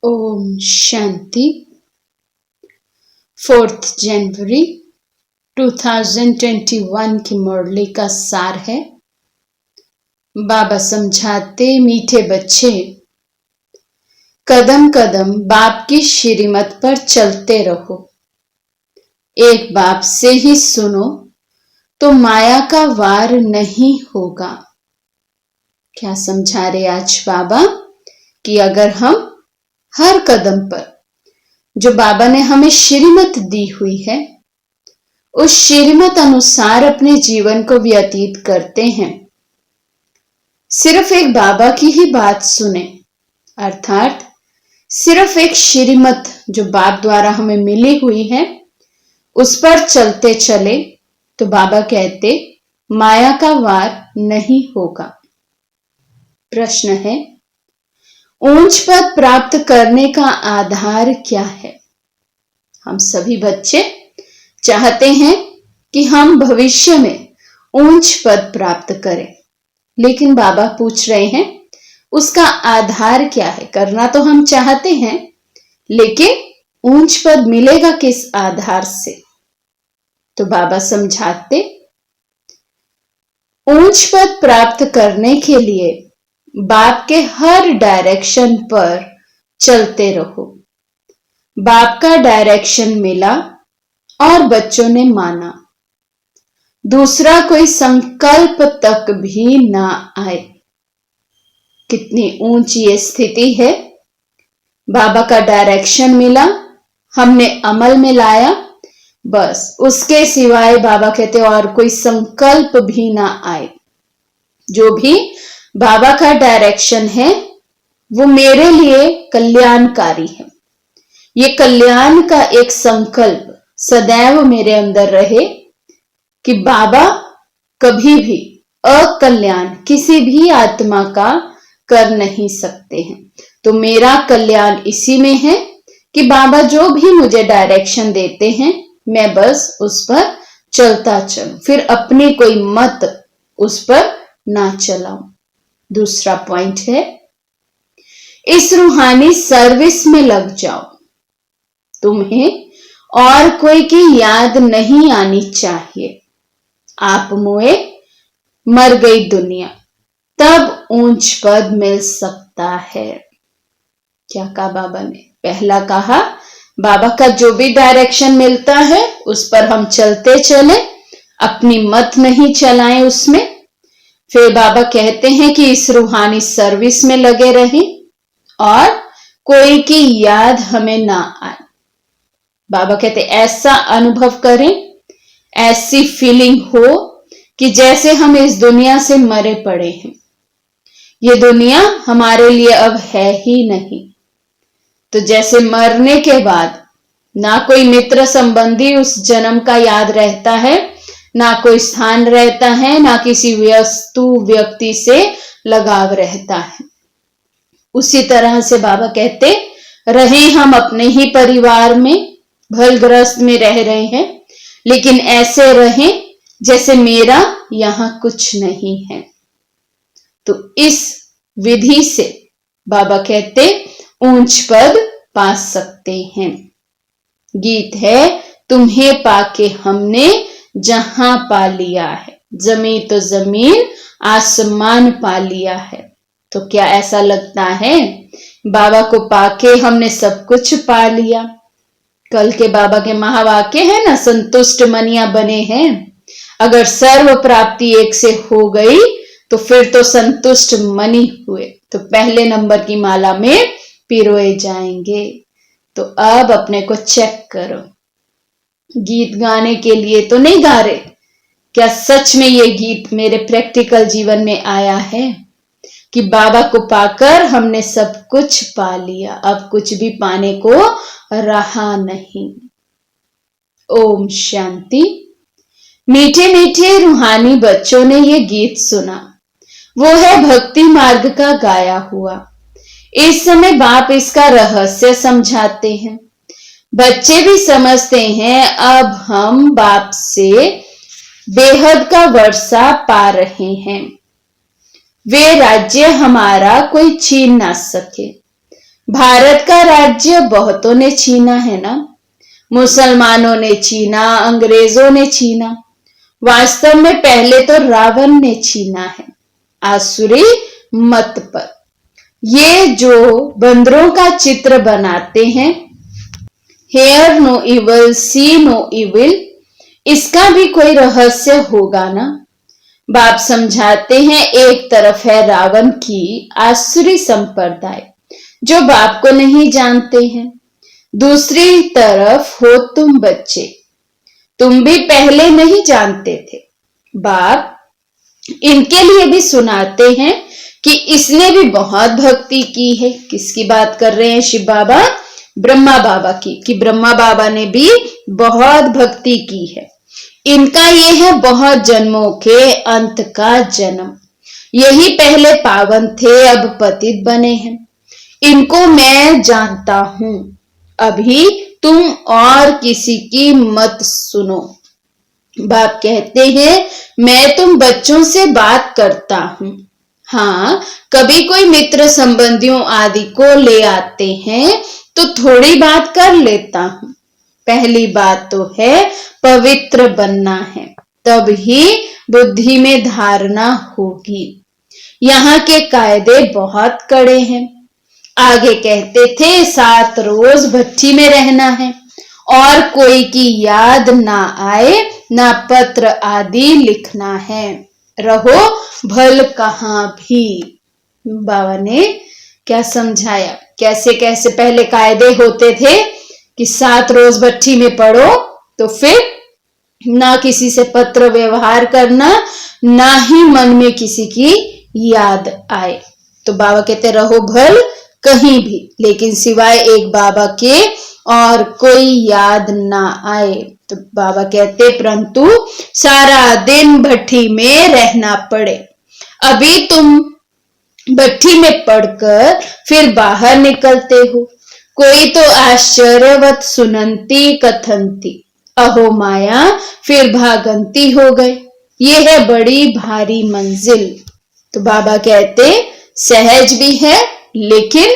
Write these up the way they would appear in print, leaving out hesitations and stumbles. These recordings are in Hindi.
ओम शांति। 4 जनवरी 2021 की मुरली का सार है। बाबा समझाते, मीठे बच्चे, कदम कदम बाप की श्रीमत पर चलते रहो। एक बाप से ही सुनो तो माया का वार नहीं होगा। क्या समझा रहे आज बाबा कि अगर हम हर कदम पर जो बाबा ने हमें श्रीमत दी हुई है उस श्रीमत अनुसार अपने जीवन को व्यतीत करते हैं, सिर्फ एक बाबा की ही बात सुने, अर्थात सिर्फ एक श्रीमत जो बाप द्वारा हमें मिली हुई है उस पर चलते चले तो बाबा कहते माया का वार नहीं होगा। प्रश्न है, ऊंच पद प्राप्त करने का आधार क्या है? हम सभी बच्चे चाहते हैं कि हम भविष्य में ऊंच पद प्राप्त करें, लेकिन बाबा पूछ रहे हैं उसका आधार क्या है? करना तो हम चाहते हैं, लेकिन ऊंच पद मिलेगा किस आधार से? तो बाबा समझाते, ऊंच पद प्राप्त करने के लिए बाप के हर डायरेक्शन पर चलते रहो। बाप का डायरेक्शन मिला और बच्चों ने माना, दूसरा कोई संकल्प तक भी ना आए। कितनी ऊंची ये स्थिति है। बाबा का डायरेक्शन मिला, हमने अमल में लाया, बस उसके सिवाय बाबा कहते और कोई संकल्प भी ना आए। जो भी बाबा का डायरेक्शन है वो मेरे लिए कल्याणकारी है। ये कल्याण का एक संकल्प सदैव मेरे अंदर रहे कि बाबा कभी भी अकल्याण किसी भी आत्मा का कर नहीं सकते हैं। तो मेरा कल्याण इसी में है कि बाबा जो भी मुझे डायरेक्शन देते हैं मैं बस उस पर चलता चलूं, फिर अपनी कोई मत उस पर ना चलाऊं। दूसरा पॉइंट है, इस रूहानी सर्विस में लग जाओ। तुम्हें और कोई की याद नहीं आनी चाहिए। आप मोए मर गई दुनिया, तब ऊंच पद मिल सकता है। क्या कहा बाबा ने? पहला कहा बाबा का जो भी डायरेक्शन मिलता है उस पर हम चलते चले, अपनी मत नहीं चलाएं उसमें। फिर बाबा कहते हैं कि इस रूहानी सर्विस में लगे रहें और कोई की याद हमें ना आए। बाबा कहते ऐसा अनुभव करें, ऐसी फीलिंग हो कि जैसे हम इस दुनिया से मरे पड़े हैं, ये दुनिया हमारे लिए अब है ही नहीं। तो जैसे मरने के बाद ना कोई मित्र संबंधी उस जन्म का याद रहता है, ना कोई स्थान रहता है, ना किसी वस्तु व्यक्ति से लगाव रहता है। उसी तरह से बाबा कहते रहे हम अपने ही परिवार में भलग्रस्त में रह रहे हैं, लेकिन ऐसे रहें जैसे मेरा यहां कुछ नहीं है। तो इस विधि से बाबा कहते ऊंच पद पा सकते हैं। गीत है, तुम्हें पाके हमने जहां पा लिया है, जमीन तो जमीन आसमान पा लिया है। तो क्या ऐसा लगता है बाबा को पाके हमने सब कुछ पा लिया? कल के बाबा के महावाक्य है ना, संतुष्ट मनिया बने हैं। अगर सर्व प्राप्ति एक से हो गई तो फिर तो संतुष्ट मनी हुए, तो पहले नंबर की माला में पिरोए जाएंगे। तो अब अपने को चेक करो, गीत गाने के लिए तो नहीं गा रहे, क्या सच में ये गीत मेरे प्रैक्टिकल जीवन में आया है कि बाबा को पाकर हमने सब कुछ पा लिया, अब कुछ भी पाने को रहा नहीं। ओम शांति। मीठे मीठे रूहानी बच्चों ने ये गीत सुना, वो है भक्ति मार्ग का गाया हुआ। इस समय बाप इसका रहस्य समझाते हैं। बच्चे भी समझते हैं अब हम बाप से बेहद का वर्षा पा रहे हैं। वे राज्य हमारा कोई छीन ना सके। भारत का राज्य बहुतों ने छीना है ना, मुसलमानों ने छीना, अंग्रेजों ने छीना। वास्तव में पहले तो रावण ने छीना है आसुरी मत पर। ये जो बंदरों का चित्र बनाते हैं, हेयर नो इविल सी नो इविल, इसका भी कोई रहस्य होगा ना। बाप समझाते हैं, एक तरफ है रावण की आसुरी संप्रदाय जो बाप को नहीं जानते हैं, दूसरी तरफ हो तुम बच्चे, तुम भी पहले नहीं जानते थे। बाप इनके लिए भी सुनाते हैं कि इसने भी बहुत भक्ति की है। किसकी बात कर रहे हैं शिव बाबा? ब्रह्मा बाबा की, कि ब्रह्मा बाबा ने भी बहुत भक्ति की है। इनका ये है बहुत जन्मों के अंत का जन्म, यही पहले पावन थे, अब पतित बने हैं। इनको मैं जानता हूं, अभी तुम और किसी की मत सुनो। बाप कहते हैं, मैं तुम बच्चों से बात करता हूं। हाँ, कभी कोई मित्र संबंधियों आदि को ले आते हैं तो थोड़ी बात कर लेता हूं। पहली बात तो है पवित्र बनना है, तब ही बुद्धि में धारणा होगी। यहाँ के कायदे बहुत कड़े हैं। आगे कहते थे 7 रोज भट्ठी में रहना है और कोई की याद ना आए, ना पत्र आदि लिखना है, रहो भल कहां भी। बाबा ने क्या समझाया, कैसे कैसे पहले कायदे होते थे कि 7 रोज भट्ठी में पड़ो, तो फिर ना किसी से पत्र व्यवहार करना, ना ही मन में किसी की याद आए। तो बाबा कहते रहो भल कहीं भी, लेकिन सिवाय एक बाबा के और कोई याद ना आए। तो बाबा कहते परंतु सारा दिन भट्ठी में रहना पड़े। अभी तुम भट्ठी में पड़कर फिर बाहर निकलते हो, कोई तो आश्चर्यवत सुनंती कथनती, अहो माया फिर भागंती हो गए, ये है बड़ी भारी मंजिल। तो बाबा कहते सहज भी है, लेकिन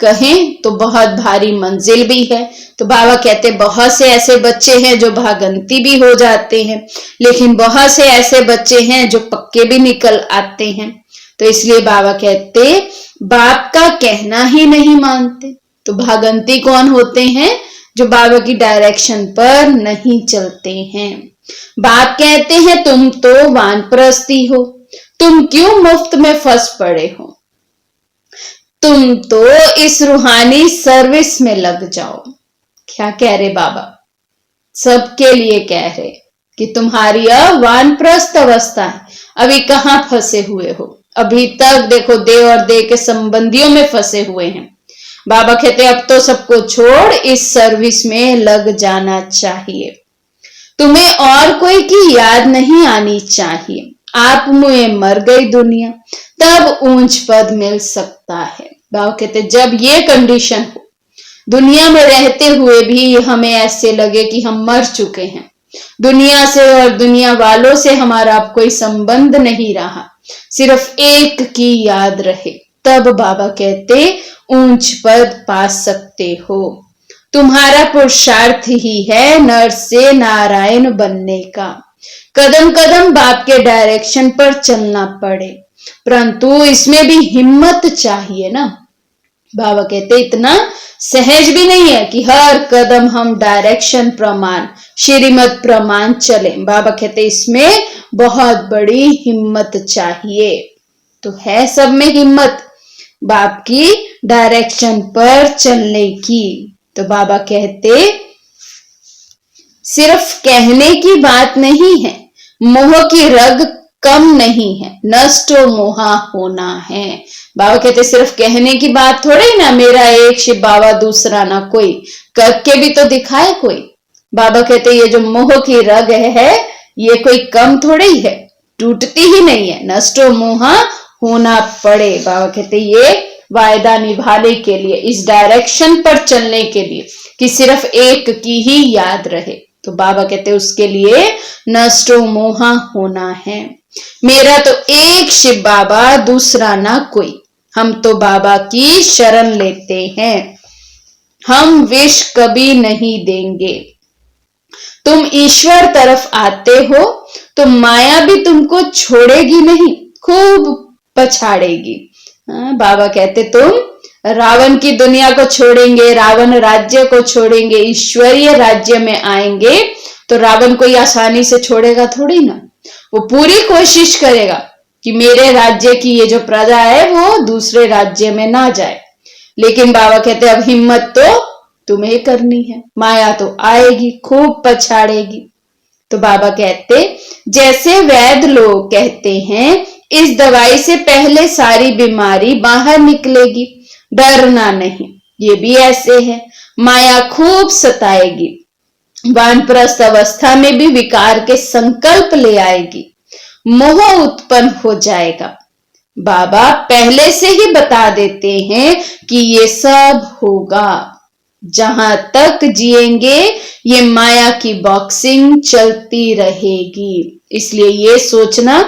कहें तो बहुत भारी मंजिल भी है। तो बाबा कहते बहुत से ऐसे बच्चे हैं जो भागंती भी हो जाते हैं, लेकिन बहुत से ऐसे बच्चे हैं जो पक्के भी निकल आते हैं। तो इसलिए बाबा कहते बाप का कहना ही नहीं मानते। तो भागंती कौन होते हैं? जो बाबा की डायरेक्शन पर नहीं चलते हैं। बाप कहते हैं तुम तो वानप्रस्थी हो, तुम क्यों मुफ्त में फंस पड़े हो, तुम तो इस रूहानी सर्विस में लग जाओ। क्या कह रहे बाबा? सबके लिए कह रहे कि तुम्हारी अब वानप्रस्थ अवस्था है, अभी कहां फंसे हुए हो, अभी तक देखो देव और देव के संबंधियों में फंसे हुए हैं। बाबा कहते अब तो सबको छोड़ इस सर्विस में लग जाना चाहिए, तुम्हें और कोई की याद नहीं आनी चाहिए। आप मुझे मर गई दुनिया, तब ऊंच पद मिल सकता है। बाबा कहते जब ये कंडीशन हो, दुनिया में रहते हुए भी हमें ऐसे लगे कि हम मर चुके हैं, दुनिया से और दुनिया वालों से हमारा अब कोई संबंध नहीं रहा, सिर्फ एक की याद रहे, तब बाबा कहते ऊंच पद पा सकते हो। तुम्हारा पुरुषार्थ ही है नर से नारायण बनने का। कदम कदम बाप के डायरेक्शन पर चलना पड़े, परंतु इसमें भी हिम्मत चाहिए ना। बाबा कहते इतना सहज भी नहीं है कि हर कदम हम डायरेक्शन प्रमाण श्रीमत प्रमाण चले। बाबा कहते इसमें बहुत बड़ी हिम्मत चाहिए। तो है सब में हिम्मत बाप की डायरेक्शन पर चलने की। तो बाबा कहते सिर्फ कहने की बात नहीं है, मोह की रग कम नहीं है, नष्ट मोहा होना है। बाबा कहते सिर्फ कहने की बात थोड़ी ना, मेरा एक शिव बाबा दूसरा ना कोई, करके भी तो दिखाए कोई। बाबा कहते ये जो मोह की रग है ये कोई कम थोड़ी है, टूटती ही नहीं है, नष्ट मोहा होना पड़े। बाबा कहते ये वायदा निभाने के लिए, इस डायरेक्शन पर चलने के लिए कि सिर्फ एक की ही याद रहे। तो बाबा कहते उसके लिए नष्टो मोहा होना है। मेरा तो एक शिव बाबा दूसरा ना कोई, हम तो बाबा की शरण लेते हैं, हम विष कभी नहीं देंगे। तुम ईश्वर तरफ आते हो तो माया भी तुमको छोड़ेगी नहीं, खूब पछाड़ेगी। बाबा कहते तुम रावण की दुनिया को छोड़ेंगे, रावण राज्य को छोड़ेंगे, ईश्वरीय राज्य में आएंगे तो रावण कोई आसानी से छोड़ेगा थोड़ी ना। वो पूरी कोशिश करेगा कि मेरे राज्य की ये जो प्रजा है वो दूसरे राज्य में ना जाए। लेकिन बाबा कहते अब हिम्मत तो तुम्हें करनी है, माया तो आएगी, खूब पछाड़ेगी। तो बाबा कहते जैसे वैद्य लोग कहते हैं इस दवाई से पहले सारी बीमारी बाहर निकलेगी, डरना नहीं, ये भी ऐसे है, माया खूब सताएगी, वानप्रस्थ अवस्था में भी विकार के संकल्प ले आएगी, मोह उत्पन्न हो जाएगा। बाबा पहले से ही बता देते हैं कि ये सब होगा। जहां तक जिएंगे ये माया की बॉक्सिंग चलती रहेगी। इसलिए ये सोचना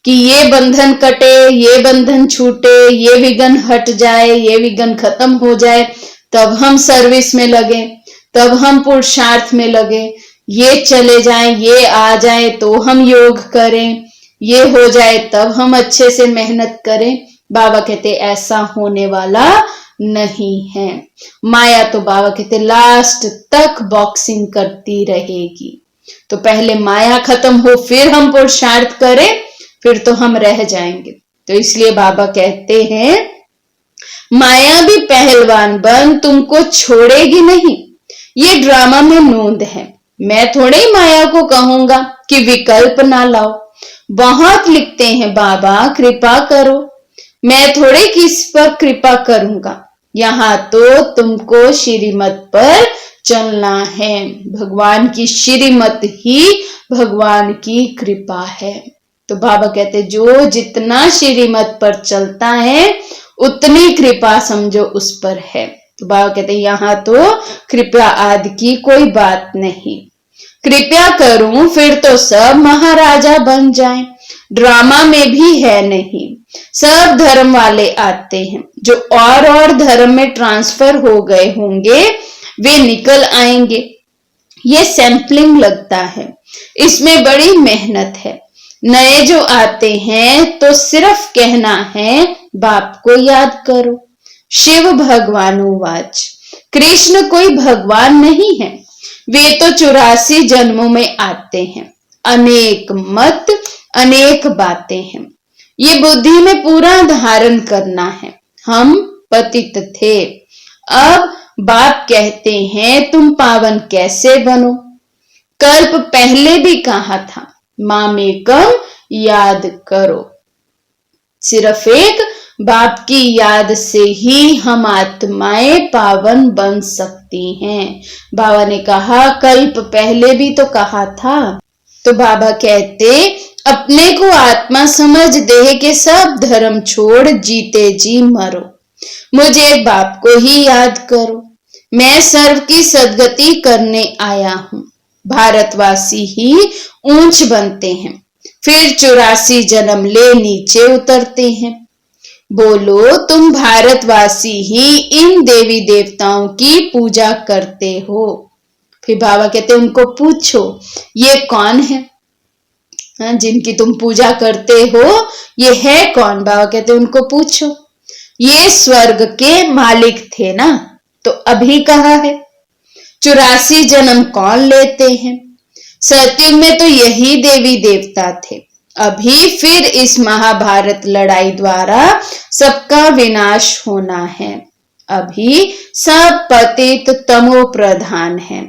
कि ये बंधन कटे, ये बंधन छूटे, ये विघ्न हट जाए, ये विघ्न खत्म हो जाए, तब हम सर्विस में लगे, तब हम पुरुषार्थ में लगे, ये चले जाएं, ये आ जाए तो हम योग करें, ये हो जाए तब हम अच्छे से मेहनत करें। बाबा कहते ऐसा होने वाला नहीं है। माया तो बाबा कहते लास्ट तक बॉक्सिंग करती रहेगी। तो पहले माया खत्म हो फिर हम पुरुषार्थ करें, फिर तो हम रह जाएंगे। तो इसलिए बाबा कहते हैं माया भी पहलवान बन तुमको छोड़ेगी नहीं। ये ड्रामा में नोंद है, मैं थोड़े ही माया को कहूंगा कि विकल्प ना लाओ। बहुत लिखते हैं बाबा कृपा करो, मैं थोड़े किस पर कृपा करूंगा, यहाँ तो तुमको श्रीमत पर चलना है। भगवान की श्रीमत ही भगवान की कृपा है। तो बाबा कहते जो जितना श्रीमत पर चलता है उतनी कृपा समझो उस पर है। तो बाबा कहते यहाँ तो कृपा आदि की कोई बात नहीं, कृपया करूं फिर तो सब महाराजा बन जाएं। ड्रामा में भी है नहीं, सब धर्म वाले आते हैं, जो और धर्म में ट्रांसफर हो गए होंगे वे निकल आएंगे। ये सैंपलिंग लगता है, इसमें बड़ी मेहनत है। नए जो आते हैं तो सिर्फ कहना है बाप को याद करो। शिव भगवानुवाच, कृष्ण कोई भगवान नहीं है, वे तो 84 जन्मों में आते हैं, अनेक मत अनेक बातें हैं, ये बुद्धि में पूरा धारण करना है। हम पतित थे, अब बाप कहते हैं तुम पावन कैसे बनो। कल्प पहले भी कहा था मामेकम याद करो। सिर्फ एक बाप की याद से ही हम आत्माएं पावन बन सकती हैं। बाबा ने कहा कल्प पहले भी तो कहा था। तो बाबा कहते अपने को आत्मा समझ देह के सब धर्म छोड़ जीते जी मरो, मुझे बाप को ही याद करो। मैं सर्व की सदगति करने आया हूं। भारतवासी ही ऊंच बनते हैं, फिर 84 जन्म ले नीचे उतरते हैं। बोलो तुम भारतवासी ही इन देवी देवताओं की पूजा करते हो। फिर बाबा कहते उनको पूछो ये कौन है जिनकी तुम पूजा करते हो, ये है कौन। बाबा कहते उनको पूछो, ये स्वर्ग के मालिक थे ना, तो अभी कहाँ है। 84 जन्म कौन लेते हैं। सतयुग में तो यही देवी देवता थे, अभी फिर इस महाभारत लड़ाई द्वारा सबका विनाश होना है। अभी सब पतित तमो प्रधान है।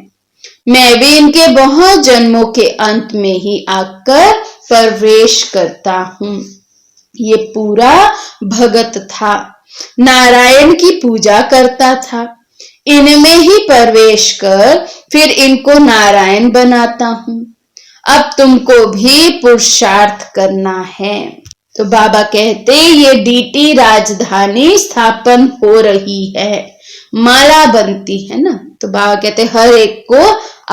मैं भी इनके बहुत जन्मों के अंत में ही आकर प्रवेश करता हूं। ये पूरा भगत था, नारायण की पूजा करता था, इनमें ही प्रवेश कर फिर इनको नारायण बनाता हूं। अब तुमको भी पुरुषार्थ करना है। तो बाबा कहते ये डीटी राजधानी स्थापन हो रही है, माला बनती है ना। तो बाबा कहते हर एक को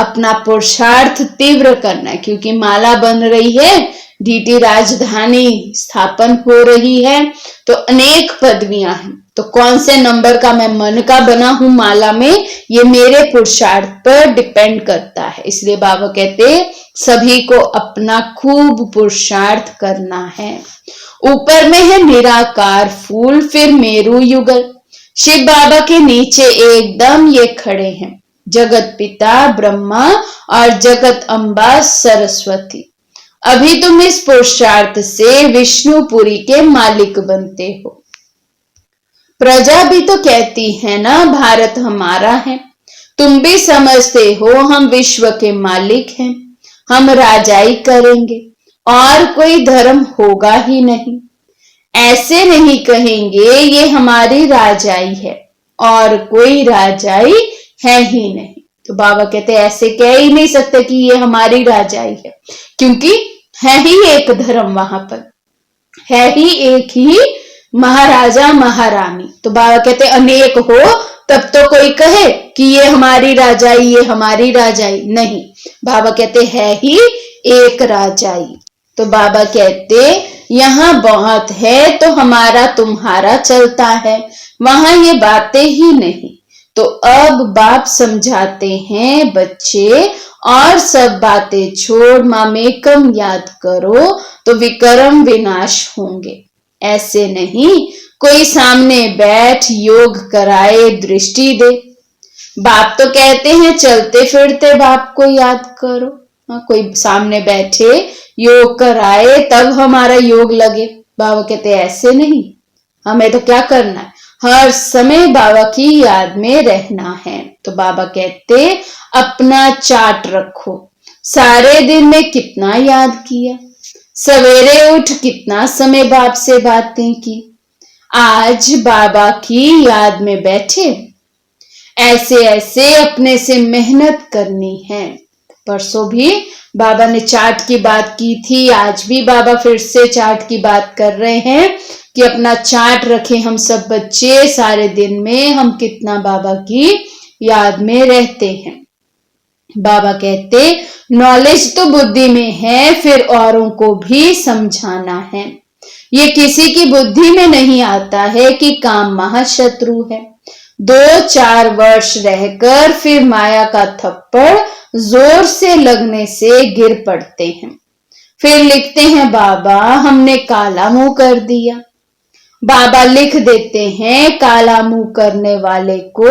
अपना पुरुषार्थ तीव्र करना है, क्योंकि माला बन रही है, डीटी राजधानी स्थापन हो रही है, तो अनेक पदवियां हैं। तो कौन से नंबर का मैं मन का बना हूं माला में, ये मेरे पुरुषार्थ पर डिपेंड करता है। इसलिए बाबा कहते सभी को अपना खूब पुरुषार्थ करना है। ऊपर में है निराकार फूल, फिर मेरू युगल। शिव बाबा के नीचे एकदम ये खड़े हैं जगत पिता ब्रह्मा और जगत अम्बा सरस्वती। अभी तुम इस पुरुषार्थ से विष्णुपुरी के मालिक बनते हो। प्रजा भी तो कहती है ना भारत हमारा है। तुम भी समझते हो हम विश्व के मालिक हैं, हम राजाई करेंगे और कोई धर्म होगा ही नहीं। ऐसे नहीं कहेंगे ये हमारी राजाई है और कोई राजाई है ही नहीं। तो बाबा कहते ऐसे कह ही नहीं सकते कि ये हमारी राजाई है, क्योंकि है ही एक धर्म, वहां पर है ही एक ही महाराजा महारानी। तो बाबा कहते अनेक हो तब तो कोई कहे कि ये हमारी राजाई, ये हमारी राजाई नहीं। बाबा कहते है ही एक राजाई। तो बाबा कहते यहाँ बहुत है तो हमारा तुम्हारा चलता है, वहां ये बातें ही नहीं। तो अब बाप समझाते हैं बच्चे, और सब बातें छोड़ मामेकम याद करो तो विक्रम विनाश होंगे। ऐसे नहीं कोई सामने बैठ योग कराए दृष्टि दे। बाप तो कहते हैं चलते फिरते बाप को याद करो। कोई सामने बैठे योग कराए तब हमारा योग लगे। बाबा कहते ऐसे नहीं, हमें तो क्या करना है, हर समय बाबा की याद में रहना है। तो बाबा कहते अपना चार्ट रखो, सारे दिन में कितना याद किया, सवेरे उठ कितना समय बाप से बातें की, आज बाबा की याद में बैठे। ऐसे ऐसे अपने से मेहनत करनी है। परसों भी बाबा ने चार्ट की बात की थी, आज भी बाबा फिर से चार्ट की बात कर रहे हैं कि अपना चार्ट रखें हम सब बच्चे, सारे दिन में हम कितना बाबा की याद में रहते हैं। बाबा कहते नॉलेज तो बुद्धि में है, फिर औरों को भी समझाना है। ये किसी की बुद्धि में नहीं आता है कि काम महाशत्रु है। 2-4 वर्ष रहकर फिर माया का थप्पड़ जोर से लगने से गिर पड़ते हैं। फिर लिखते हैं बाबा हमने काला मुंह कर दिया। बाबा लिख देते हैं काला मुंह करने वाले को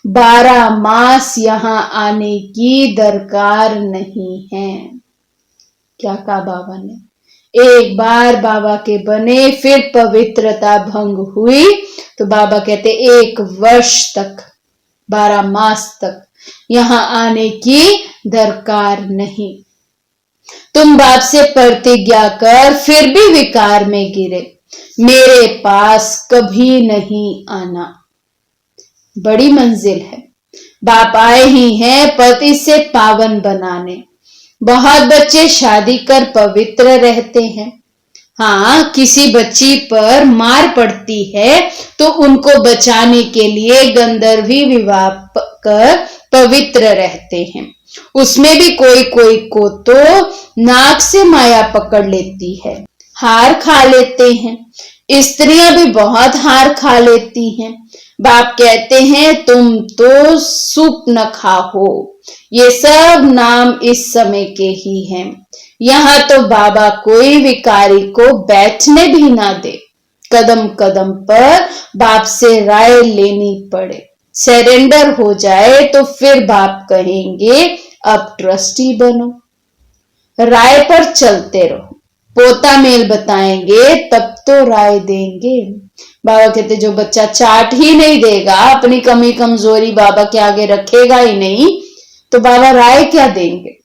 12 मास यहाँ आने की दरकार नहीं है। क्या कहा बाबा ने, एक बार बाबा के बने फिर पवित्रता भंग हुई तो बाबा कहते 1 वर्ष तक 12 मास तक यहाँ आने की दरकार नहीं। तुम बाप से प्रतिज्ञा कर फिर भी विकार में गिरे, मेरे पास कभी नहीं आना। बड़ी मंजिल है, बाप आए ही हैं पति से पावन बनाने। बहुत बच्चे शादी कर पवित्र रहते हैं। हाँ, किसी बच्ची पर मार पड़ती है तो उनको बचाने के लिए गंधर्वी विवाह कर पवित्र रहते हैं। उसमें भी कोई कोई को तो नाक से माया पकड़ लेती है, हार खा लेते हैं। स्त्रियां भी बहुत हार खा लेती हैं। बाप कहते हैं तुम तो सूप न खाओ, ये सब नाम इस समय के ही हैं। यहाँ तो बाबा कोई विकारी को बैठने भी ना दे। कदम कदम पर बाप से राय लेनी पड़े, सरेंडर हो जाए तो फिर बाप कहेंगे अब ट्रस्टी बनो। राय पर चलते रहो, पोता मेल बताएंगे तब तो राय देंगे। बाबा कहते जो बच्चा चार्ट ही नहीं देगा, अपनी कमी कमजोरी बाबा के आगे रखेगा ही नहीं, तो बाबा राय क्या देंगे।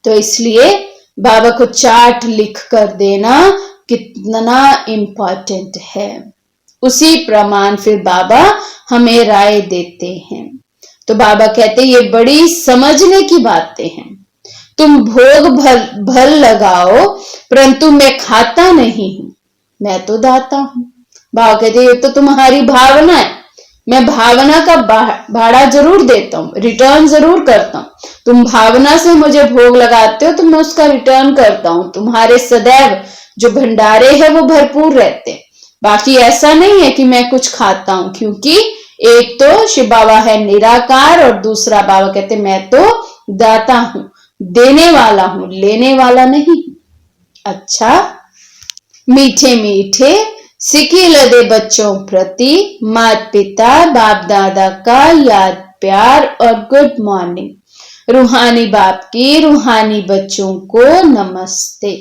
तो इसलिए बाबा को चार्ट लिख कर देना कितना इम्पोर्टेंट है। उसी प्रमाण फिर बाबा हमें राय देते हैं। तो बाबा कहते ये बड़ी समझने की बातें हैं। तुम भोग भल लगाओ परंतु मैं खाता नहीं हूं, मैं तो दाता हूं। बाबा कहते ये तो तुम्हारी भावना है, मैं भावना का भाड़ा जरूर देता हूं, रिटर्न जरूर करता हूं, तुम भावना से मुझे भोग लगाते हो तो मैं उसका रिटर्न करता हूं। तुम्हारे सदैव जो भंडारे हैं वो भरपूर रहते हैं। बाकी ऐसा नहीं है कि मैं कुछ खाता हूं, क्योंकि एक तो शिव बाबा है निराकार और दूसरा बाबा कहते मैं तो दाता हूं, देने वाला हूं, लेने वाला नहीं। अच्छा, मीठे मीठे सिक्के लदे बच्चों प्रति माता पिता बाप दादा का याद प्यार और गुड मॉर्निंग। रूहानी बाप की रूहानी बच्चों को नमस्ते।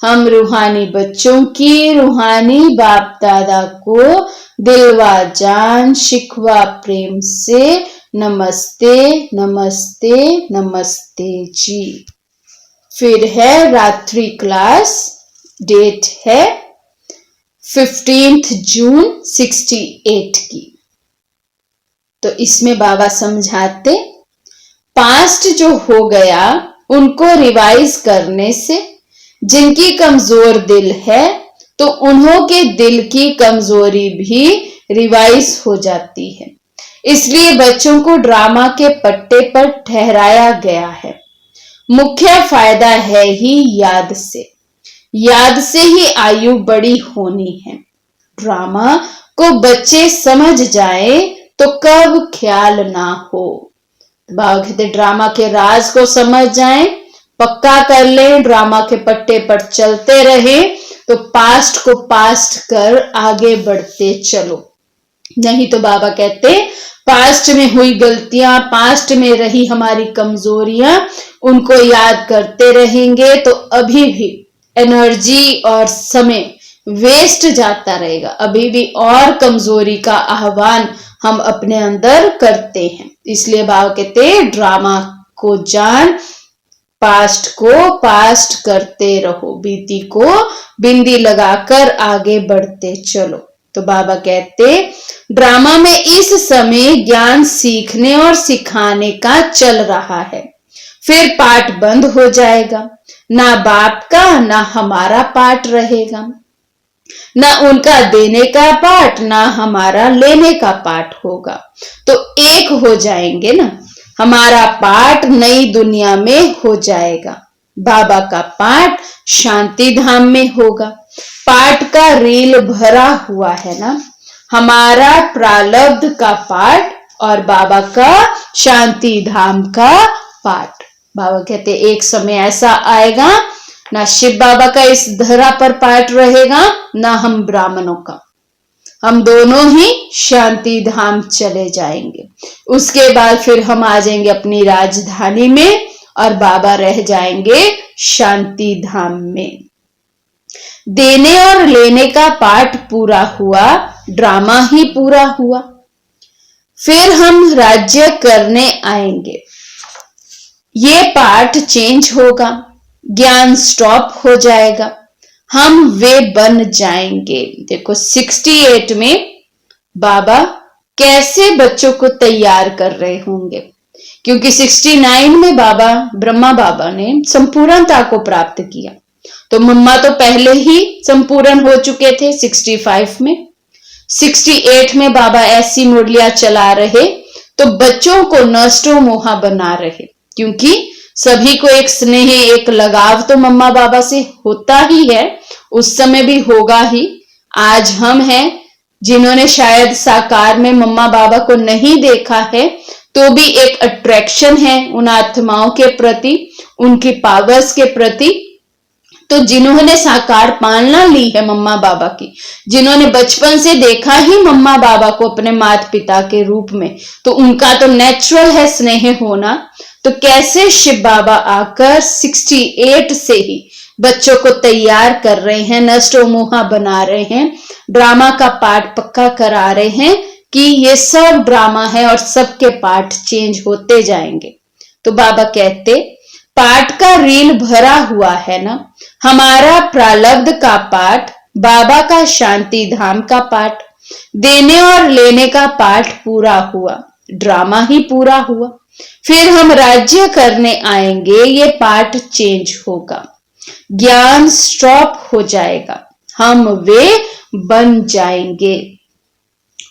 हम रूहानी बच्चों की रूहानी बाप दादा को दिलवा जान शिकवा प्रेम से नमस्ते नमस्ते नमस्ते जी। फिर है रात्रि क्लास, डेट है 15 जून 68 की। तो इसमें बाबा समझाते पास्ट जो हो गया उनको रिवाइज करने से जिनकी कमजोर दिल है तो उन्हों के दिल की कमजोरी भी रिवाइज हो जाती है। इसलिए बच्चों को ड्रामा के पट्टे पर ठहराया गया है। मुख्य फायदा है ही याद से ही आयु बड़ी होनी है। ड्रामा को बच्चे समझ जाए तो कब ख्याल ना हो। बाबा कहते ड्रामा के राज को समझ जाएं, पक्का कर लें, ड्रामा के पट्टे पर चलते रहे तो पास्ट को पास्ट कर आगे बढ़ते चलो। नहीं तो बाबा कहते पास्ट में हुई गलतियां, पास्ट में रही हमारी कमजोरियां, उनको याद करते रहेंगे तो अभी भी एनर्जी और समय वेस्ट जाता रहेगा। अभी भी और कमजोरी का आह्वान हम अपने अंदर करते हैं। इसलिए बाबा कहते ड्रामा को जान, पास्ट को पास्ट करते रहो, बीती को बिंदी लगाकर आगे बढ़ते चलो। तो बाबा कहते ड्रामा में इस समय ज्ञान सीखने और सिखाने का चल रहा है। फिर पाठ बंद हो जाएगा, ना बाप का ना हमारा पाठ रहेगा, ना उनका देने का पाठ ना हमारा लेने का पाठ होगा। तो एक हो जाएंगे ना, हमारा पाठ नई दुनिया में हो जाएगा, बाबा का पाठ शांति धाम में होगा। पाठ का रील भरा हुआ है ना, हमारा प्रारब्ध का पाठ और बाबा का शांति धाम का पाठ। बाबा कहते एक समय ऐसा आएगा ना शिव बाबा का इस धरा पर पाठ रहेगा ना हम ब्राह्मणों का, हम दोनों ही शांति धाम चले जाएंगे। उसके बाद फिर हम आ जाएंगे अपनी राजधानी में और बाबा रह जाएंगे शांति धाम में। देने और लेने का पाठ पूरा हुआ, ड्रामा ही पूरा हुआ। फिर हम राज्य करने आएंगे, ये पाठ चेंज होगा, ज्ञान स्टॉप हो जाएगा, हम वे बन जाएंगे। देखो 68 में बाबा कैसे बच्चों को तैयार कर रहे होंगे, क्योंकि 69 में बाबा ब्रह्मा बाबा ने संपूर्णता को प्राप्त किया, तो मम्मा तो पहले ही संपूर्ण हो चुके थे 65 में। 68 में बाबा ऐसी मुरलियां चला रहे तो बच्चों को नष्टो मोहा बना रहे, क्योंकि सभी को एक स्नेह एक लगाव तो मम्मा बाबा से होता ही है, उस समय भी होगा ही। आज हम हैं जिन्होंने शायद साकार में मम्मा बाबा को नहीं देखा है, तो भी एक अट्रैक्शन है उन आत्माओं के प्रति, उनकी पावर्स के प्रति। तो जिन्होंने साकार पालना ली है मम्मा बाबा की, जिन्होंने बचपन से देखा ही मम्मा बाबा को अपने माता पिता के रूप में, तो उनका तो नेचुरल है स्नेह होना। तो कैसे शिव बाबा आकर 68 से ही बच्चों को तैयार कर रहे हैं, नष्टो मोहा बना रहे हैं, ड्रामा का पाठ पक्का करा रहे हैं कि ये सब ड्रामा है और सबके पाठ चेंज होते जाएंगे। तो बाबा कहते पाठ का रील भरा हुआ है ना, हमारा प्रारब्ध का पाठ, बाबा का शांति धाम का पाठ, देने और लेने का पाठ पूरा हुआ, ड्रामा ही पूरा हुआ। फिर हम राज्य करने आएंगे, ये पाठ चेंज होगा, ज्ञान स्टॉप हो जाएगा, हम वे बन जाएंगे।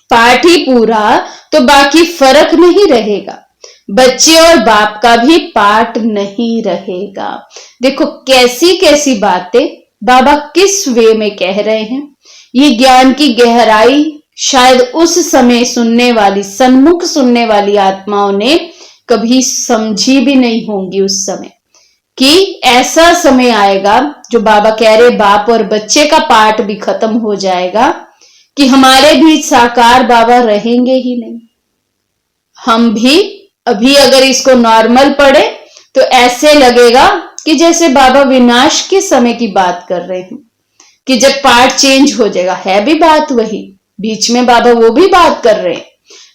पाठ ही पूरा तो बाकी फर्क नहीं रहेगा। बच्चे और बाप का भी पार्ट नहीं रहेगा। देखो कैसी कैसी बातें बाबा किस वे में कह रहे हैं। ये ज्ञान की गहराई शायद उस समय सुनने वाली, सन्मुख सुनने वाली आत्माओं ने कभी समझी भी नहीं होंगी उस समय, कि ऐसा समय आएगा जो बाबा कह रहे बाप और बच्चे का पार्ट भी खत्म हो जाएगा, कि हमारे बीच साकार बाबा रहेंगे ही नहीं। हम भी अभी अगर इसको नॉर्मल पढ़े तो ऐसे लगेगा कि जैसे बाबा विनाश के समय की बात कर रहे हैं, कि जब पार्ट चेंज हो जाएगा। है भी बात वही, बीच में बाबा वो भी बात कर रहे हैं,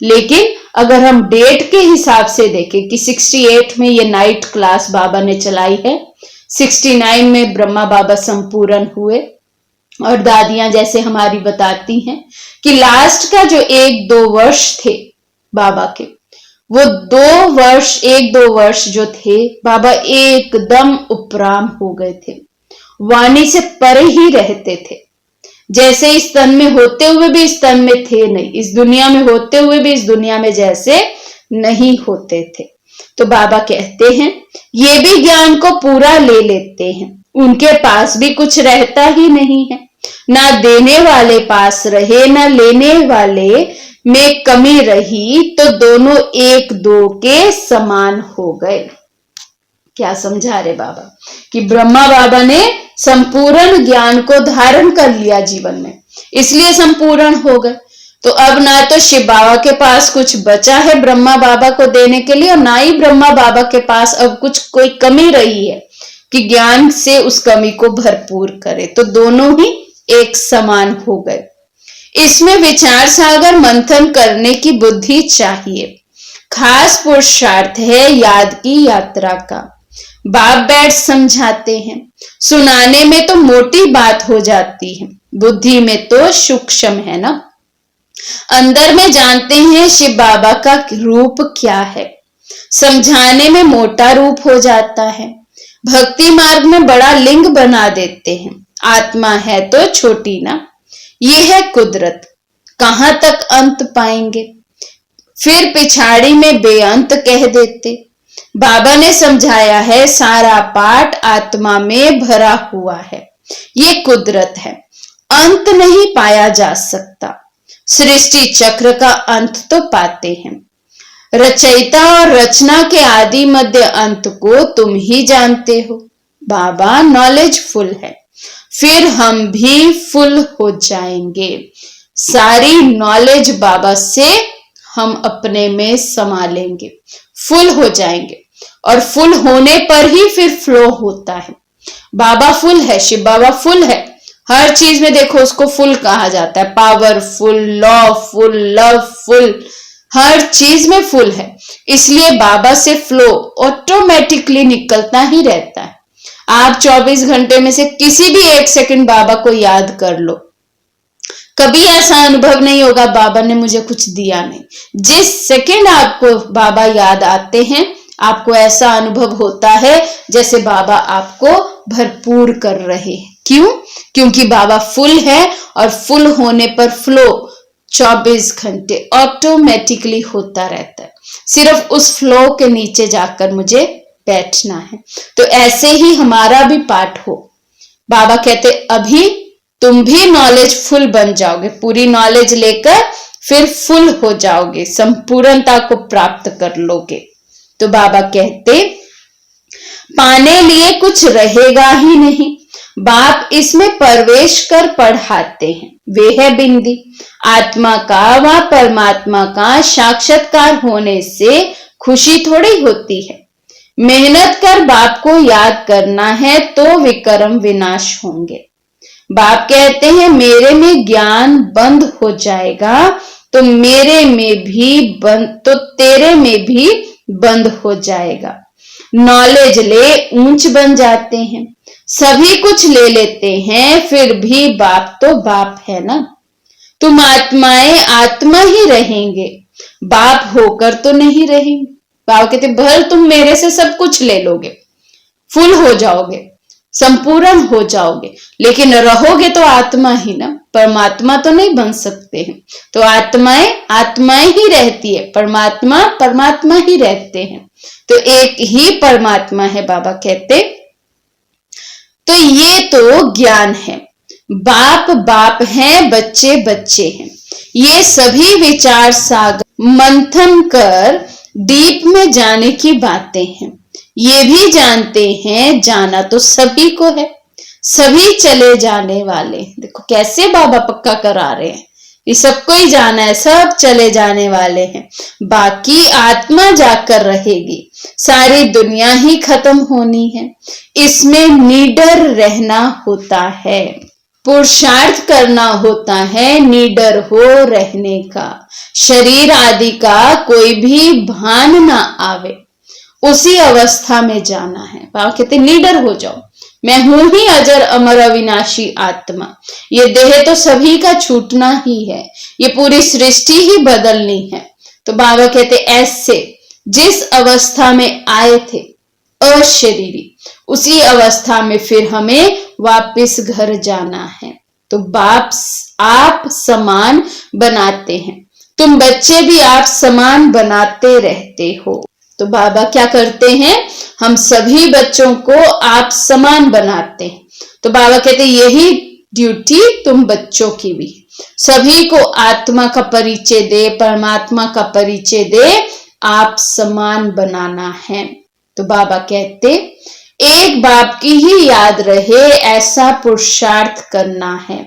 लेकिन अगर हम डेट के हिसाब से देखें कि 68 में ये नाइट क्लास बाबा ने चलाई है, 69 में ब्रह्मा बाबा संपूर्ण हुए, और दादियां जैसे हमारी बताती हैं कि लास्ट का जो 1-2 वर्ष थे बाबा के, वो 1-2 वर्ष जो थे बाबा एकदम उपराम हो गए थे, वाणी से परे ही रहते थे। जैसे इस तन में होते हुए भी इस तन में थे नहीं, इस दुनिया में होते हुए भी इस दुनिया में जैसे नहीं होते थे। तो बाबा कहते हैं ये भी ज्ञान को पूरा ले लेते हैं, उनके पास भी कुछ रहता ही नहीं है, ना देने वाले पास रहे ना लेने वाले में कमी रही, तो दोनों एक दो के समान हो गए। क्या समझा रहे बाबा, कि ब्रह्मा बाबा ने संपूर्ण ज्ञान को धारण कर लिया जीवन में, इसलिए संपूर्ण हो गए। तो अब ना तो शिव बाबा के पास कुछ बचा है ब्रह्मा बाबा को देने के लिए, और ना ही ब्रह्मा बाबा के पास अब कुछ कोई कमी रही है कि ज्ञान से उस कमी को भरपूर करे। तो दोनों ही एक समान हो गए। इसमें विचार सागर मंथन करने की बुद्धि चाहिए। खास पुरुषार्थ है याद की यात्रा का। बाप बैठ समझाते हैं, सुनाने में तो मोटी बात हो जाती है, बुद्धि में तो सूक्ष्म है ना। अंदर में जानते हैं शिव बाबा का रूप क्या है, समझाने में मोटा रूप हो जाता है। भक्ति मार्ग में बड़ा लिंग बना देते हैं, आत्मा है तो छोटी ना। ये है कुदरत, कहां तक अंत पाएंगे, फिर पिछाड़ी में बेअंत कह देते। बाबा ने समझाया है सारा पाठ आत्मा में भरा हुआ है, ये कुदरत है, अंत नहीं पाया जा सकता। सृष्टि चक्र का अंत तो पाते हैं, रचयिता और रचना के आदि मध्य अंत को तुम ही जानते हो। बाबा नॉलेजफुल है, फिर हम भी फुल हो जाएंगे। सारी नॉलेज बाबा से हम अपने में समा लेंगे, फुल हो जाएंगे, और फुल होने पर ही फिर फ्लो होता है। बाबा फुल है, शिव बाबा फुल है, हर चीज में देखो उसको फुल कहा जाता है, पावरफुल, लॉफुल, लवफुल, हर चीज में फुल है। इसलिए बाबा से फ्लो ऑटोमेटिकली निकलता ही रहता है। आप 24 घंटे में से किसी भी 1 सेकंड बाबा को याद कर लो, कभी ऐसा अनुभव नहीं होगा बाबा ने मुझे कुछ दिया नहीं। जिस सेकंड आपको बाबा याद आते हैं, आपको ऐसा अनुभव होता है जैसे बाबा आपको भरपूर कर रहे हैं। क्यों? क्योंकि बाबा फुल है, और फुल होने पर फ्लो 24 घंटे ऑटोमेटिकली होता रहता है। सिर्फ उस फ्लो के नीचे जाकर मुझे बैठना है। तो ऐसे ही हमारा भी पाठ हो। बाबा कहते अभी तुम भी नॉलेज फुल बन जाओगे, पूरी नॉलेज लेकर फिर फुल हो जाओगे, संपूर्णता को प्राप्त कर लोगे। तो बाबा कहते पाने लिए कुछ रहेगा ही नहीं, बाप इसमें प्रवेश कर पढ़ाते हैं। वे है बिंदी, आत्मा का व परमात्मा का साक्षात्कार होने से खुशी थोड़ी होती है। मेहनत कर बाप को याद करना है तो विक्रम विनाश होंगे। बाप कहते हैं मेरे में ज्ञान बंद हो जाएगा तो मेरे में भी बंद, तो तेरे में भी बंद हो जाएगा। नॉलेज ले ऊंच बन जाते हैं, सभी कुछ ले लेते हैं, फिर भी बाप तो बाप है ना। तुम आत्माएं आत्मा ही रहेंगे, बाप होकर तो नहीं रहेंगे। बाप कहते भले तुम मेरे से सब कुछ ले लोगे, फुल हो जाओगे, संपूर्ण हो जाओगे। लेकिन रहोगे तो आत्मा ही ना, परमात्मा तो नहीं बन सकते हैं। तो आत्माएं आत्माएं ही रहती है, परमात्मा परमात्मा ही रहते हैं। तो एक ही परमात्मा है, बाबा कहते। तो ये तो ज्ञान है। बाप बाप हैं, बच्चे बच्चे हैं। ये सभी विचार सागर मंथन कर डीप में जाने की बातें हैं। ये भी जानते हैं जाना तो सभी को है, सभी चले जाने वाले। देखो कैसे बाबा पक्का करा रहे हैं, ये सबको ही जाना है, सब चले जाने वाले हैं। बाकी आत्मा जाकर रहेगी, सारी दुनिया ही खत्म होनी है। इसमें निडर रहना होता है, पुरुषार्थ करना होता है, निडर हो रहने का। शरीर आदि का कोई भी भान ना आवे, उसी अवस्था में जाना है। बाबा कहते निडर हो जाओ, मैं हूं ही अजर अमर अविनाशी आत्मा। ये देह तो सभी का छूटना ही है, ये पूरी सृष्टि ही बदलनी है। तो बाबा कहते ऐसे जिस अवस्था में आए थे अशरीरी, उसी अवस्था में फिर हमें वापस घर जाना है। तो बाप आप समान बनाते हैं, तुम बच्चे भी आप समान बनाते रहते हो। तो बाबा क्या करते हैं, हम सभी बच्चों को आप समान बनाते हैं। तो बाबा कहते यही ड्यूटी तुम बच्चों की भी, सभी को आत्मा का परिचय दे, परमात्मा का परिचय दे, आप समान बनाना है। तो बाबा कहते एक बाप की ही याद रहे, ऐसा पुरुषार्थ करना है।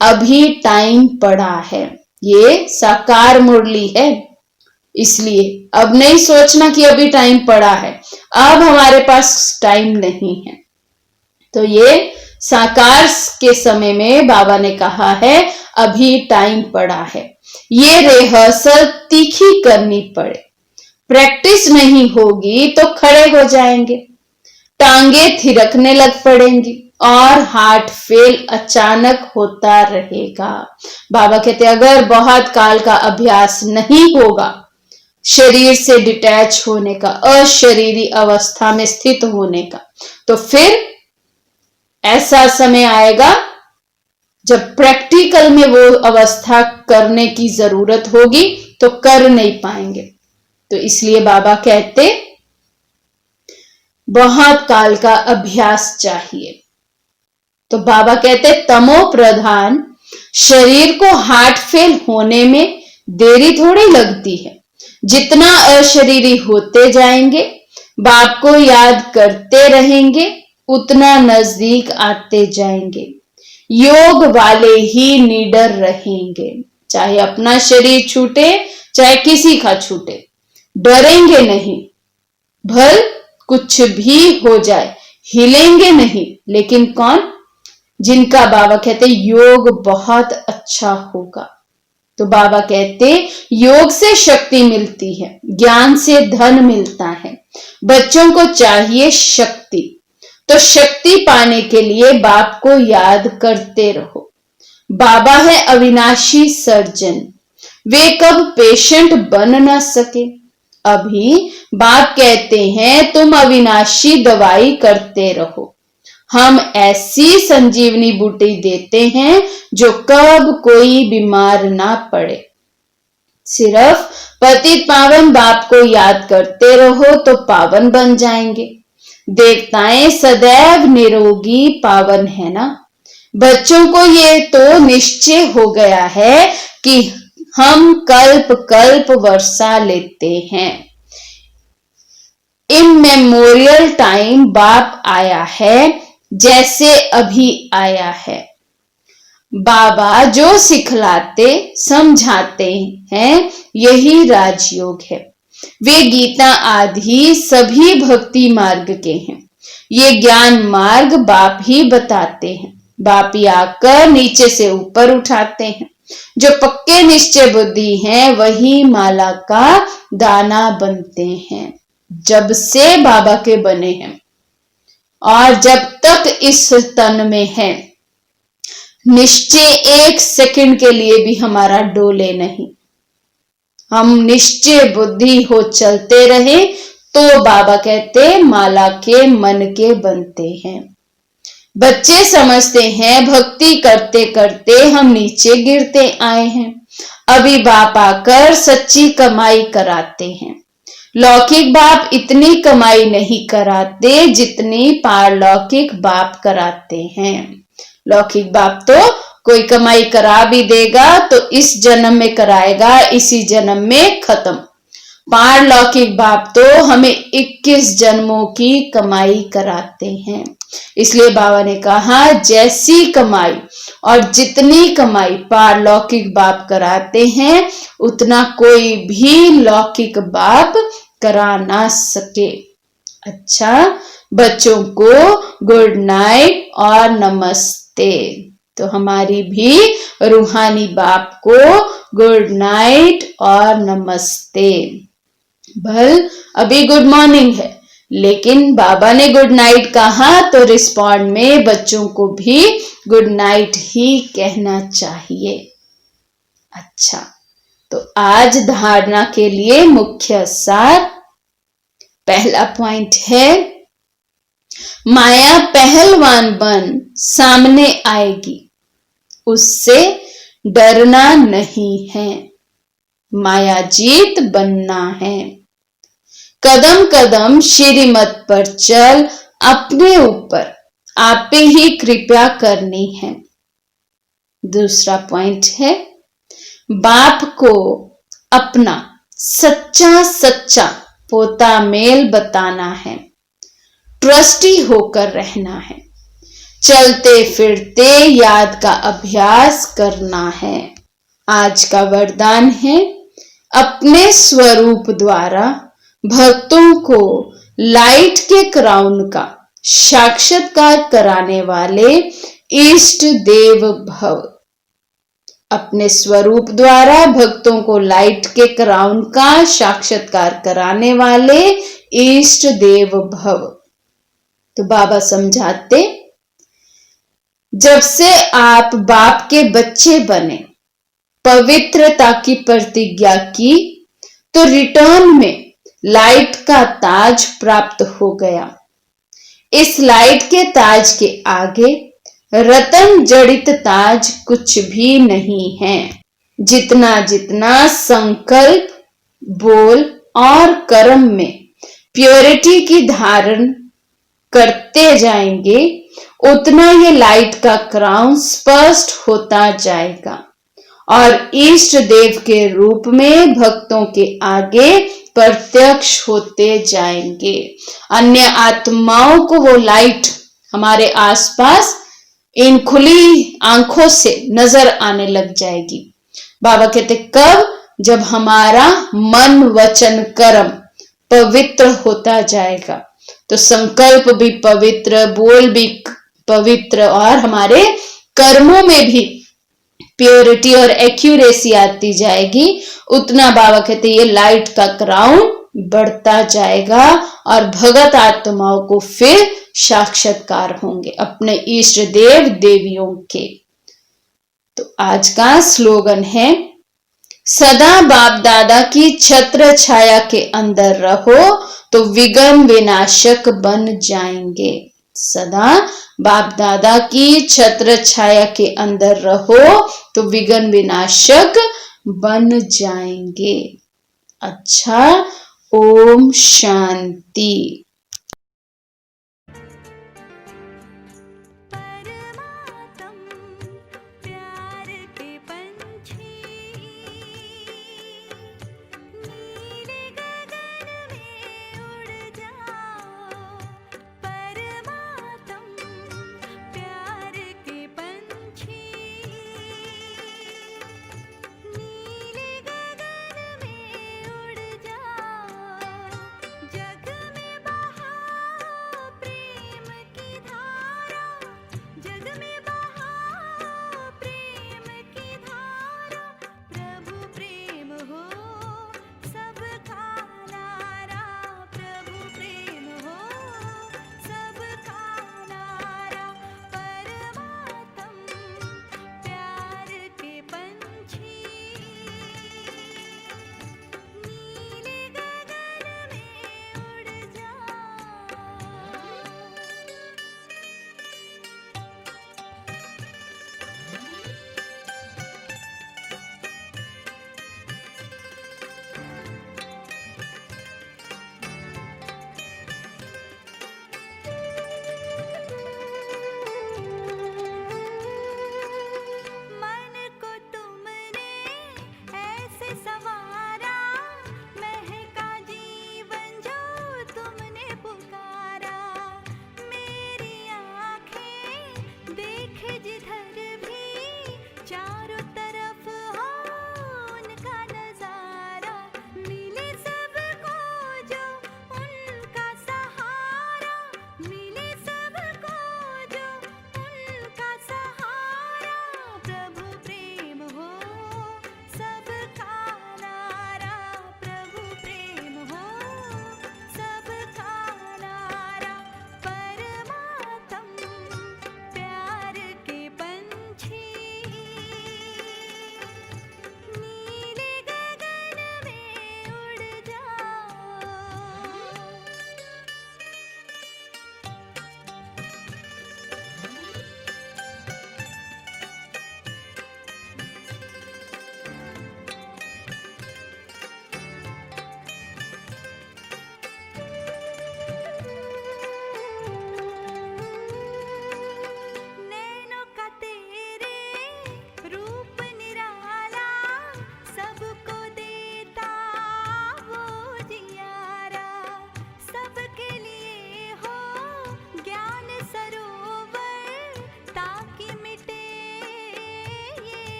अभी टाइम पड़ा है, ये साकार मुरली है, इसलिए अब नहीं सोचना कि अभी टाइम पड़ा है, अब हमारे पास टाइम नहीं है। तो ये साकार के समय में बाबा ने कहा है अभी टाइम पड़ा है। ये रिहर्सल तीखी करनी पड़े, प्रैक्टिस नहीं होगी तो खड़े हो जाएंगे, टांगे थिरकने लग पड़ेंगी और हार्ट फेल अचानक होता रहेगा। बाबा कहते अगर बहुत काल का अभ्यास नहीं होगा शरीर से डिटैच होने का, अशरीरी अवस्था में स्थित होने का, तो फिर ऐसा समय आएगा जब प्रैक्टिकल में वो अवस्था करने की जरूरत होगी तो कर नहीं पाएंगे। तो इसलिए बाबा कहते बहुत काल का अभ्यास चाहिए। तो बाबा कहते तमो प्रधान शरीर को हार्ट फेल होने में देरी थोड़ी लगती है। जितना अशरीरी होते जाएंगे, बाप को याद करते रहेंगे, उतना नजदीक आते जाएंगे। योग वाले ही निडर रहेंगे, चाहे अपना शरीर छूटे चाहे किसी का छूटे, डरेंगे नहीं। भल कुछ भी हो जाए हिलेंगे नहीं। लेकिन कौन? जिनका बाबा कहते योग बहुत अच्छा होगा। तो बाबा कहते योग से शक्ति मिलती है, ज्ञान से धन मिलता है। बच्चों को चाहिए शक्ति, तो शक्ति पाने के लिए बाप को याद करते रहो। बाबा है अविनाशी सर्जन, वे कब पेशेंट बन ना सके। अभी बाप कहते हैं तुम अविनाशी दवाई करते रहो, हम ऐसी संजीवनी बूटी देते हैं जो कब कोई बीमार ना पड़े। सिर्फ पतित पावन बाप को याद करते रहो तो पावन बन जाएंगे। देवताएं सदैव निरोगी पावन है ना। बच्चों को ये तो निश्चय हो गया है कि हम कल्प कल्प वर्षा लेते हैं। इमेमोरियल टाइम बाप आया है, जैसे अभी आया है। बाबा जो सिखलाते समझाते हैं यही राजयोग है। वे गीता आदि सभी भक्ति मार्ग के हैं। ये ज्ञान मार्ग बाप ही बताते हैं। बाप ही आकर नीचे से ऊपर उठाते हैं। जो पक्के निश्चय बुद्धि हैं वही माला का दाना बनते हैं। जब से बाबा के बने हैं और जब तक इस तन में है, निश्चय एक सेकंड के लिए भी हमारा डोले नहीं। हम निश्चय बुद्धि हो चलते रहे तो बाबा कहते माला के मन के बनते हैं। बच्चे समझते हैं भक्ति करते करते हम नीचे गिरते आए हैं। अभी बाप आकर सच्ची कमाई कराते हैं। लौकिक बाप इतनी कमाई नहीं कराते जितनी पारलौकिक बाप कराते हैं। लौकिक बाप तो कोई कमाई करा भी देगा तो इस जन्म में कराएगा, इसी जन्म में खत्म। पारलौकिक बाप तो हमें 21 जन्मों की कमाई कराते हैं। इसलिए बाबा ने कहा जैसी कमाई और जितनी कमाई पारलौकिक बाप कराते हैं उतना कोई भी लौकिक बाप करा ना सके। अच्छा, बच्चों को गुड नाइट और नमस्ते। तो हमारी भी रूहानी बाप को गुड नाइट और नमस्ते। भल अभी गुड मॉर्निंग है, लेकिन बाबा ने गुड नाइट कहा तो रिस्पॉन्ड में बच्चों को भी गुड नाइट ही कहना चाहिए। अच्छा, तो आज धारणा के लिए मुख्य सार। पहला पॉइंट है माया पहलवान बन सामने आएगी, उससे डरना नहीं है, माया जीत बनना है। कदम कदम श्रीमत पर चल, अपने ऊपर आप ही कृपा करनी है। दूसरा पॉइंट है बाप को अपना सच्चा सच्चा पोता मेल बताना है, ट्रस्टी होकर रहना है, चलते फिरते याद का अभ्यास करना है। आज का वरदान है अपने स्वरूप द्वारा भक्तों को लाइट के क्राउन का साक्षात्कार कराने वाले इष्ट देव भव। अपने स्वरूप द्वारा भक्तों को लाइट के क्राउन का साक्षात्कार कराने वाले इष्ट देव भव। तो बाबा समझाते जब से आप बाप के बच्चे बने, पवित्रता की प्रतिज्ञा की, तो रिटर्न में लाइट का ताज प्राप्त हो गया। इस लाइट के ताज के आगे रतन जड़ित ताज कुछ भी नहीं है। जितना जितना संकल्प, बोल और कर्म में प्योरिटी की धारण करते जाएंगे, उतना ये लाइट का क्राउन स्पष्ट होता जाएगा और इष्ट देव के रूप में भक्तों के आगे प्रत्यक्ष होते जाएंगे। अन्य आत्माओं को वो लाइट हमारे आसपास इन खुली आंखों से नजर आने लग जाएगी। बाबा कहते कब? जब हमारा मन वचन कर्म पवित्र होता जाएगा, तो संकल्प भी पवित्र, बोल भी पवित्र और हमारे कर्मों में भी प्योरिटी और एक्यूरेसी आती जाएगी। उतना बाबा कहते ये लाइट का क्राउन बढ़ता जाएगा और भगत आत्माओं को फिर साक्षात्कार होंगे अपने इष्ट देव देवियों के। तो आज का स्लोगन है सदा बाप दादा की छत्र छाया के अंदर रहो तो विघ्न विनाशक बन जाएंगे। सदा बाप दादा की छत्र छाया के अंदर रहो तो विघ्न विनाशक बन जाएंगे। अच्छा, ओम शांति।